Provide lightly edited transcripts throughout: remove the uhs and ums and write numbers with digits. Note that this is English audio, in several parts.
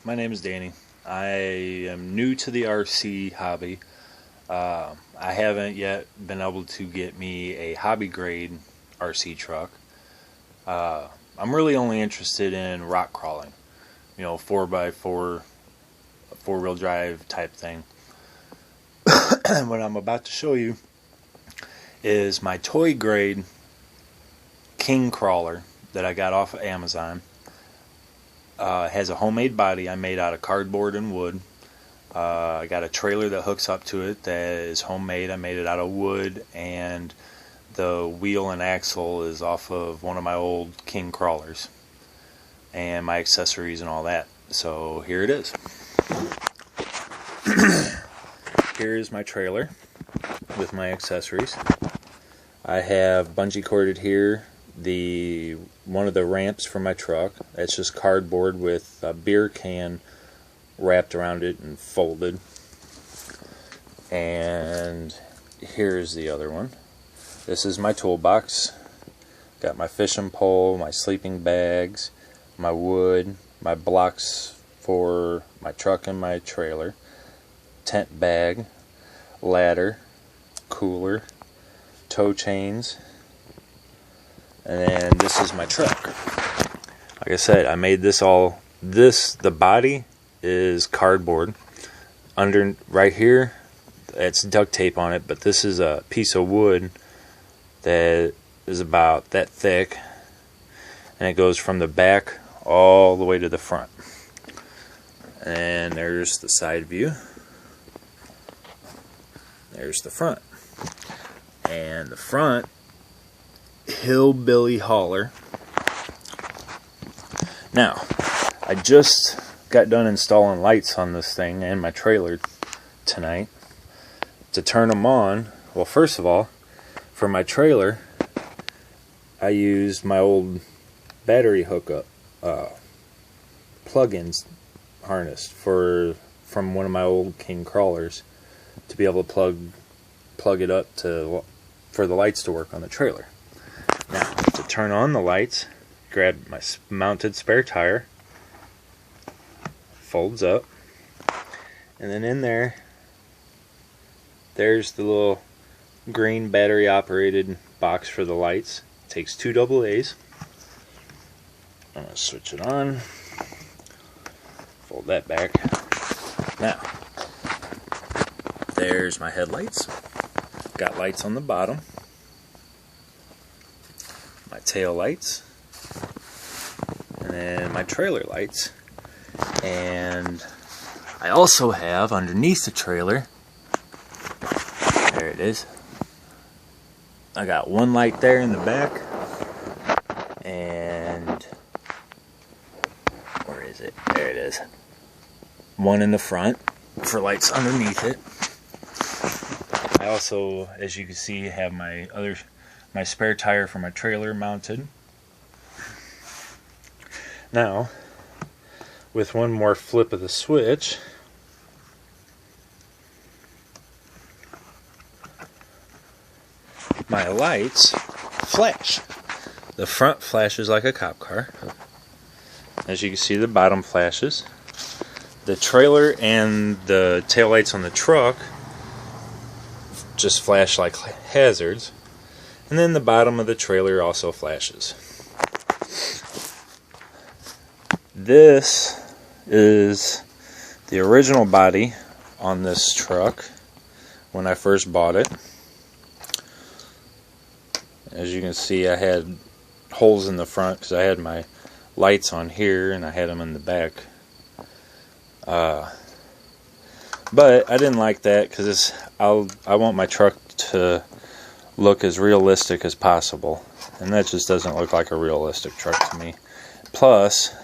My name is Danny. I am new to the RC hobby. I haven't yet been able to get me a hobby grade RC truck. I'm really only interested in rock crawling, 4x4, four-wheel drive type thing. What I'm about to show you is my toy grade king crawler that I got off of Amazon. It has a homemade body I made out of cardboard and wood. I got a trailer that hooks up to it that is homemade. I made it out of wood, and the wheel and axle is off of one of my old king crawlers, and my accessories and all that. So here it is. Here is my trailer with my accessories. I have bungee corded here one of the ramps for my truck. It's just cardboard with a beer can wrapped around it and folded. And here's the other one. This is my toolbox. Got my fishing pole, my sleeping bags, my wood, my blocks for my truck and my trailer, tent bag, ladder, cooler, tow chains, and then this is my truck. Like I said, I made the body is cardboard. Under right here, it's duct tape on it, but this is a piece of wood that is about that thick, and it goes from the back all the way to the front. And there's the side view. There's the front. And the front, hillbilly hauler. Now, I just got done installing lights on this thing and my trailer tonight. To turn them on, well, first of all, for my trailer, I used my old battery hookup plug-ins harness from one of my old king crawlers to be able to plug it up for the lights to work on the trailer. Now, to turn on the lights, grab my mounted spare tire, folds up, and then in there's the little green battery operated box for the lights. It takes 2 AA's. I'm going to switch it on, fold that back. Now, there's my headlights. Got lights on the bottom, my tail lights, and then my trailer lights. And I also have underneath the trailer, there it is, I got one light there in the back, and where is it? There it is. One in the front for lights underneath it. I also, as you can see, have my spare tire for my trailer mounted. Now, with one more flip of the switch, my lights flash. The front flashes like a cop car. As you can see, the bottom flashes. The trailer and the taillights on the truck just flash like hazards. And then the bottom of the trailer also flashes. This is the original body on this truck when I first bought it. As you can see, I had holes in the front because I had my lights on here and I had them in the back. But I didn't like that because I want my truck to look as realistic as possible, and that just doesn't look like a realistic truck to me. Plus,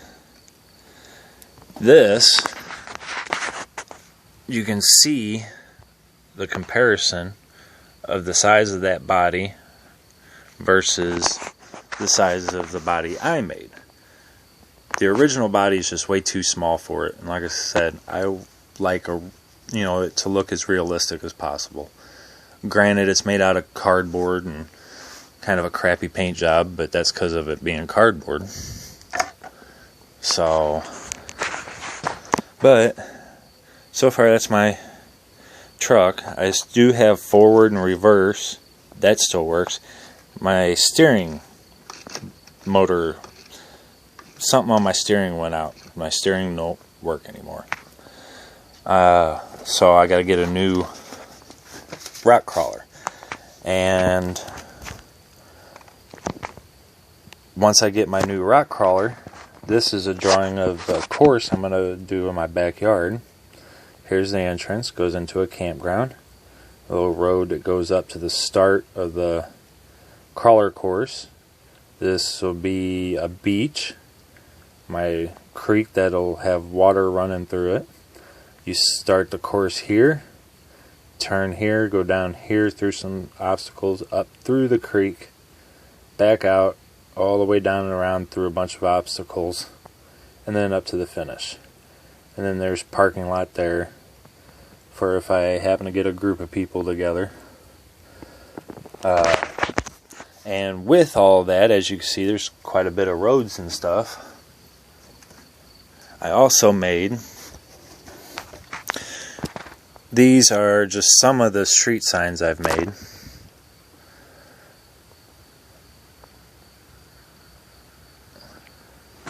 this, you can see the comparison of the size of that body versus the size of the body I made. The original body is just way too small for it, and like I said, I like it to look as realistic as possible. Granted, it's made out of cardboard and kind of a crappy paint job, but that's because of it being cardboard. So But so far that's my truck. I do have forward and reverse. That still works. My steering motor, something on my steering went out. My steering don't work anymore. So I got to get a new rock crawler. And once I get my new rock crawler, this is a drawing of a course I'm going to do in my backyard. Here's the entrance, goes into a campground. A little road that goes up to the start of the crawler course. This will be a beach. My creek that'll have water running through it. You start the course here, turn here, go down here through some obstacles, up through the creek, back out, all the way down and around through a bunch of obstacles, and then up to the finish. And then there's parking lot there for if I happen to get a group of people together. And with all that, as you can see, there's quite a bit of roads and stuff. I also made, these are just some of the street signs I've made.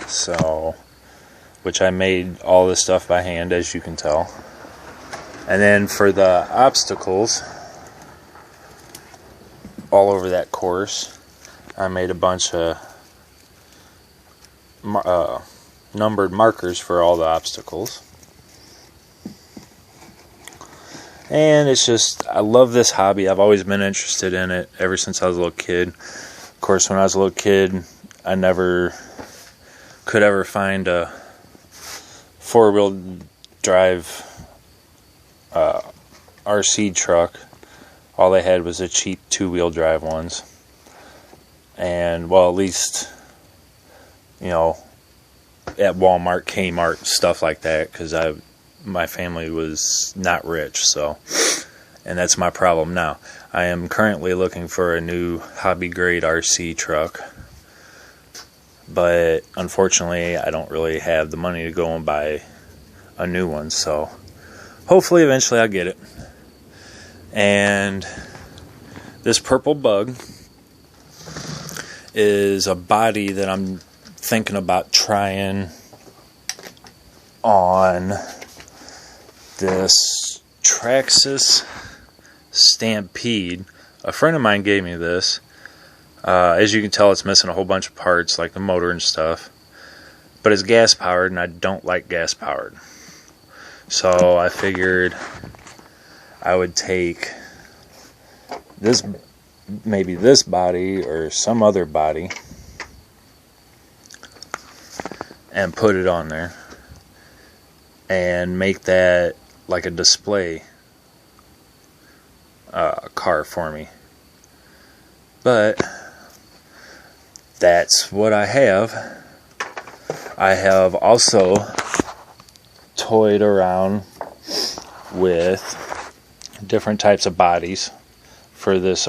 So, which I made all this stuff by hand, as you can tell. And then for the obstacles, all over that course, I made a bunch of numbered markers for all the obstacles. And it's just, I love this hobby. I've always been interested in it ever since I was a little kid. Of course, when I was a little kid, I never could ever find a four-wheel drive RC truck. All they had was a cheap two-wheel drive ones. And, well, at least, you know, at Walmart, Kmart, stuff like that, because my family was not rich, so, and that's my problem now. I am currently looking for a new hobby grade RC truck, but unfortunately I don't really have the money to go and buy a new one, so hopefully eventually I'll get it. And this purple bug is a body that I'm thinking about trying on this Traxxas Stampede. A friend of mine gave me this. As you can tell, it's missing a whole bunch of parts, like the motor and stuff. But it's gas powered, and I don't like gas powered. So I figured I would take this, maybe this body or some other body, and put it on there and make that like a display car for me. But that's what I have. I have also toyed around with different types of bodies for this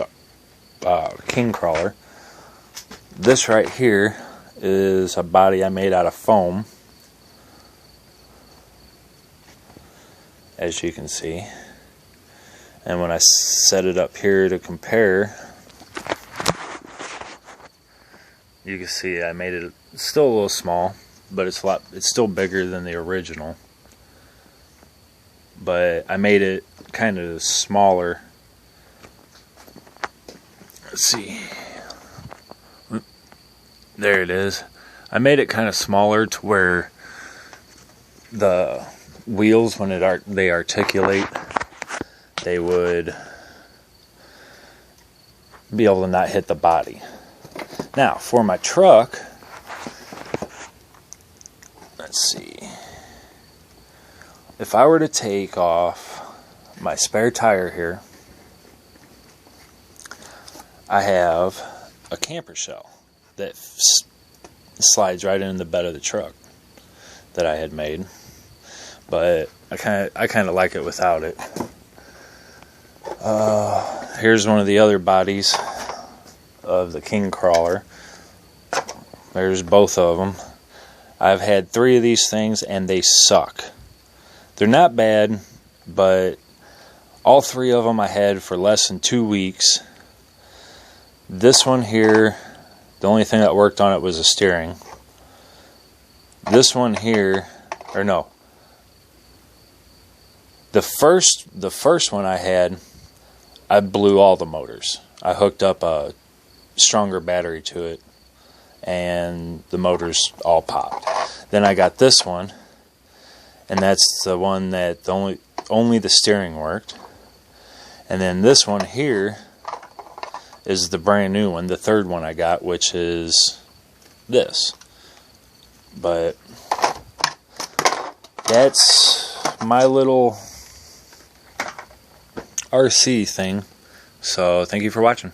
king crawler. This right here is a body I made out of foam, as you can see. And when I set it up here to compare, you can see I made it still a little small, but it's still bigger than the original. But I made it kind of smaller. Let's see. There it is. I made it kind of smaller to where the wheels, when they articulate, they would be able to not hit the body. Now, for my truck, let's see. If I were to take off my spare tire here, I have a camper shell that slides right in the bed of the truck that I had made. But I kind of like it without it. Here's one of the other bodies of the king crawler. There's both of them. I've had 3 of these things and they suck. They're not bad, but all three of them I had for less than 2 weeks. This one here, the only thing that worked on it was the steering. This one here, or no, the first one I had, I blew all the motors. I hooked up a stronger battery to it, and the motors all popped. Then I got this one, and that's the one that only the steering worked. And then this one here is the brand new one, the third one I got, which is this. But that's my little RC thing. So thank you for watching.